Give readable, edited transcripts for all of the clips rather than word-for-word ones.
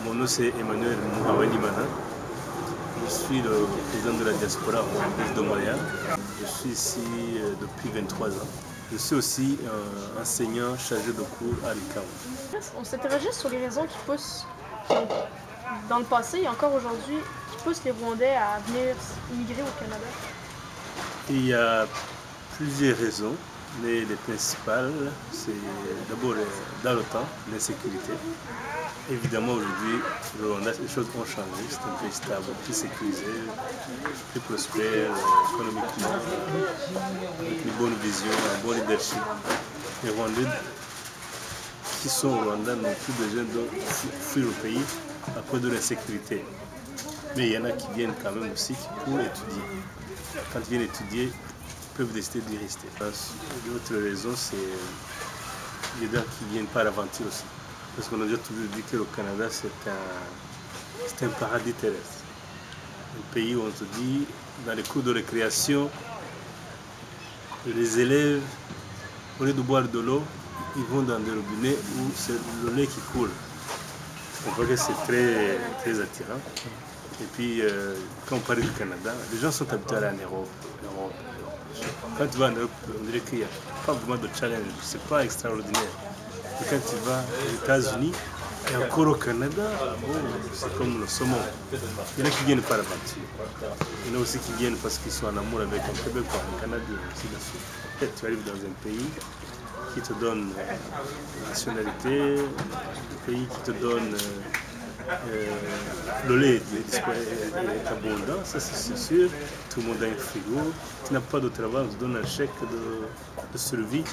Mon nom c'est Emmanuel Mouhawalimana. Je suis le président de la diaspora rwandaise de Montréal. Je suis ici depuis 23 ans. Je suis aussi enseignant chargé de cours à l'UQAM. On s'interrogeait sur les raisons qui poussent, dans le passé et encore aujourd'hui, qui poussent les Rwandais à venir immigrer au Canada. Il y a plusieurs raisons, mais les principales, c'est d'abord dans le temps, l'insécurité. Évidemment, aujourd'hui, le Rwanda, les choses ont changé. C'est un pays stable, plus sécurisé, plus prospère économiquement, avec une bonne vision, un bon leadership. Les Rwandais qui sont au Rwanda n'ont plus besoin de fuir le pays à cause de l'insécurité. Mais il y en a qui viennent quand même aussi pour étudier. Quand ils viennent étudier, ils peuvent décider d'y rester. L'autre raison, c'est les gens qui viennent par aventure aussi. Parce qu'on a déjà toujours dit que le Canada, c'est un paradis terrestre. Un pays où on te dit, dans les cours de récréation, les élèves, au lieu de boire de l'eau, ils vont dans des robinets où c'est le lait qui coule. On voit que c'est très, très attirant. Et puis, quand on parle du Canada, les gens sont habitués à aller en Europe. Quand tu vas en Europe, on dirait qu'il n'y a pas vraiment de challenge, c'est pas extraordinaire. Et quand tu vas aux États-Unis et encore au Canada, c'est comme le saumon. Il y en a qui viennent par aventure. Il y en a aussi qui viennent parce qu'ils sont en amour avec un Québécois, un Canadien, ainsi de suite. Peut-être tu arrives dans un pays qui te donne la nationalité, un pays qui te donne le lait est abondant, ça c'est sûr. Tout le monde a un frigo. Tu n'as pas de travail, on te donne un chèque de survie.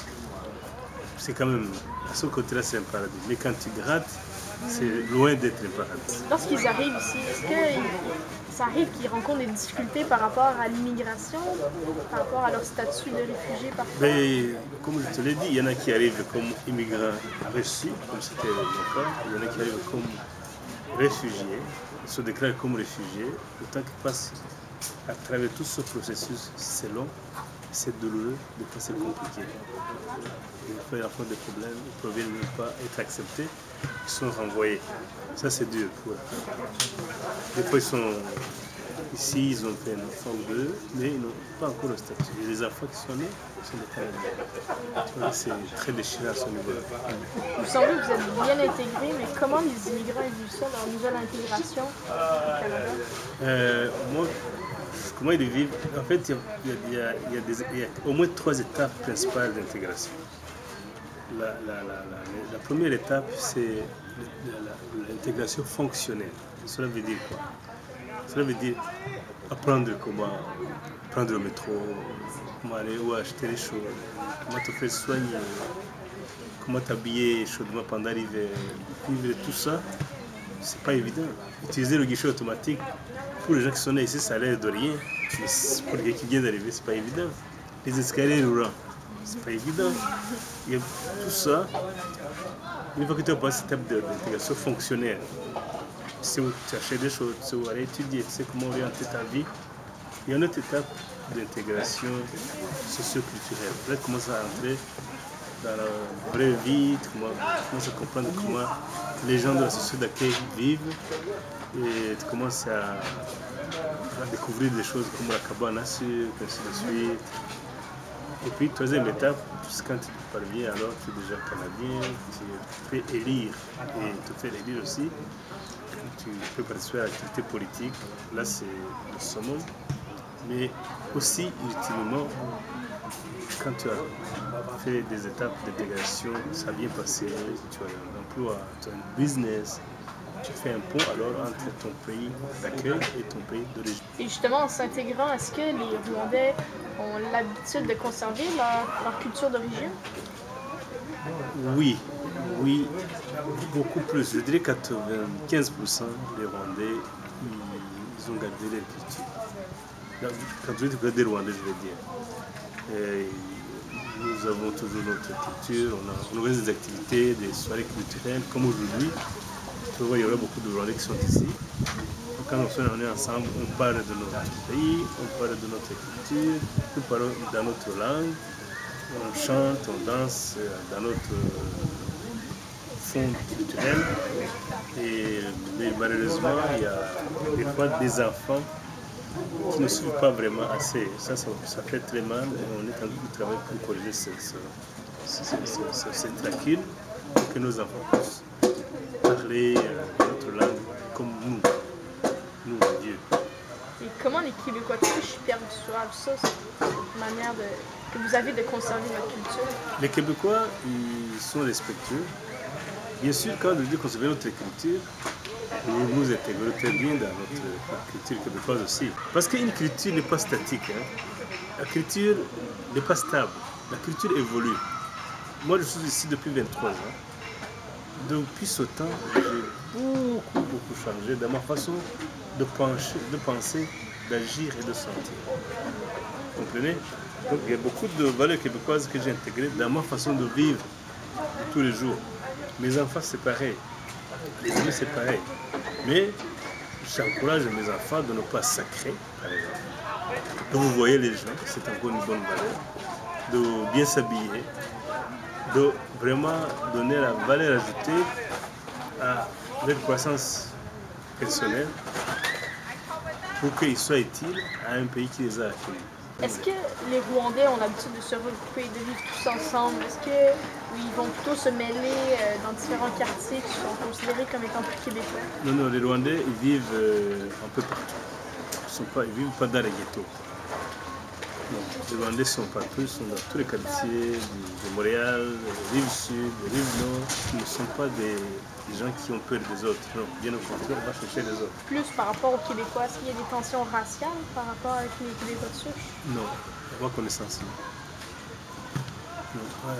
C'est quand même, à ce côté-là, c'est un paradis. Mais quand tu grattes, c'est loin d'être un paradis. Lorsqu'ils arrivent ici, est-ce que ça arrive qu'ils rencontrent des difficultés par rapport à l'immigration, par rapport à leur statut de réfugié parfois? Mais, comme je te l'ai dit, il y en a qui arrivent comme immigrants reçus, comme c'était mon cas. Il y en a qui arrivent comme réfugiés, ils se déclarent comme réfugiés. Le temps qu'ils passent à travers tout ce processus, c'est long, c'est douloureux, des fois c'est compliqué. Des fois, il y a des problèmes, ils ne peuvent même pas être acceptés, ils sont renvoyés. Ça, c'est dur pour eux. Des fois, ils sont ici, ils ont fait un enfant ou deux, mais ils n'ont pas encore le statut. Et les enfants qui sont nés sont des Canadiens. C'est très déchirant à ce niveau-là. Vous semblez que vous êtes bien intégrés, mais comment les immigrants vivent ça, leur nouvelle intégration au Canada? Comment ils vivent? En fait, il y a au moins 3 étapes principales d'intégration. La première étape, c'est l'intégration fonctionnelle. Cela veut dire quoi? Cela veut dire apprendre comment prendre le métro, comment aller ou acheter les choses, comment te faire soigner, comment t'habiller chaudement pendant l'hiver. Vivre tout ça, c'est pas évident. Utiliser le guichet automatique, pour les gens qui sont nés ici, ça a l'air de rien. Mais pour les gens qui viennent d'arriver, c'est pas évident. Les escaliers roulants, c'est pas évident. Il y a tout ça. Une fois que tu as passé cette étape d'intégration fonctionnelle, tu sais où tu achètes des choses, tu sais où aller étudier, tu sais comment orienter ta vie. Il y a une autre étape d'intégration socio-culturelle. Là, tu commences à entrer dans la vraie vie, tu commences à comprendre comment les gens de la société d'accueil vivent et tu commences à découvrir des choses comme la cabane à sucre, ainsi de suite. Et puis, troisième étape, quand tu parviens, alors tu es déjà canadien, tu peux élire et te faire élire aussi. Tu peux participer à l'activité politique, là c'est le summum. Mais aussi, ultimement, quand tu as fait des étapes d'intégration, ça a bien passé, tu as un emploi, tu as un business, tu fais un pont alors entre ton pays d'accueil et ton pays d'origine. Et justement, en s'intégrant, est-ce que les Rwandais ont l'habitude de conserver leur culture d'origine? Oui, beaucoup plus. Je dirais 95% des Rwandais, ils ont gardé leur culture. Quand je dis des Rwandais, je veux dire. Et nous avons toujours notre culture, on organise des activités, des soirées culturelles, comme aujourd'hui. Tu vois, il y aura beaucoup de Rwandais qui sont ici. Quand on est ensemble, on parle de notre pays, on parle de notre culture, on parle dans notre langue, on chante, on danse dans notre fond culturel. Mais malheureusement, il y a des fois des enfants qui ne suivent pas vraiment assez. Ça fait très mal et on est en train de travailler pour corriger cette lacune pour que nos enfants puissent parler notre langue comme nous, Dieu. Et comment les Québécois touchent perçoivent ça, cette manière que vous avez de conserver votre culture? Les Québécois, ils sont respectueux. Bien sûr, quand on dit conserver notre culture, nous nous intégrons très bien dans notre culture québécoise aussi. Parce qu'une culture n'est pas statique. Hein. La culture n'est pas stable. La culture évolue. Moi, je suis ici depuis 23 ans. Depuis ce temps, j'ai beaucoup changé dans ma façon de penser, d'agir et de sentir. Vous comprenez? Donc, il y a beaucoup de valeurs québécoises que j'ai intégrées dans ma façon de vivre de tous les jours. Mes enfants, c'est pareil. Les amis, c'est pareil. Mais j'encourage mes enfants de ne pas sacrer, par exemple. Donc, vous voyez les gens, c'est encore une bonne valeur. De bien s'habiller, de vraiment donner la valeur ajoutée à leur croissance personnelle pour qu'ils soient utiles à un pays qui les a accueillis. Est-ce que les Rwandais ont l'habitude de se regrouper, de vivre tous ensemble? Est-ce qu'ils vont plutôt se mêler dans différents quartiers qui sont considérés comme étant plus québécois? Non, les Rwandais, ils vivent un peu partout. Ils ne vivent pas dans les ghettos. Non, les Rwandais sont partout, ils sont dans tous les quartiers de Montréal, rive sud, rive nord. Ils ne sont pas des gens qui ont peur des autres. Non, bien au contraire, on va chercher les autres. Plus par rapport aux Québécois, est-ce qu'il y a des tensions raciales par rapport avec les Québécois de souche? Non, à ma connaissance, non.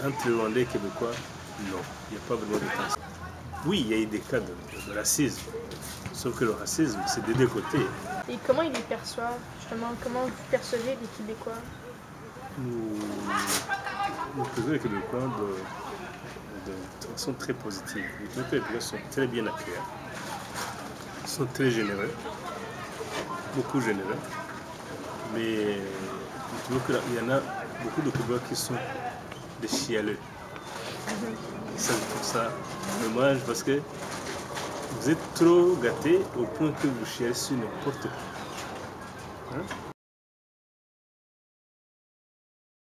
Entre les Rwandais et les Québécois, non, il n'y a pas vraiment de tension. Oui, il y a eu des cas de racisme, sauf que le racisme, c'est des deux côtés. Et comment ils les perçoivent, justement? Comment vous percevez les Québécois? Nous percevons les Québécois de façon très positive. Les Québécois sont très bien accueillis. Ils sont très généreux, beaucoup généreux. Mais je trouve qu'il y en a beaucoup de Québécois qui sont des chialeux. Et ça, je trouve ça dommage parce que vous êtes trop gâtés au point que vous chialez sur n'importe quoi. Hein?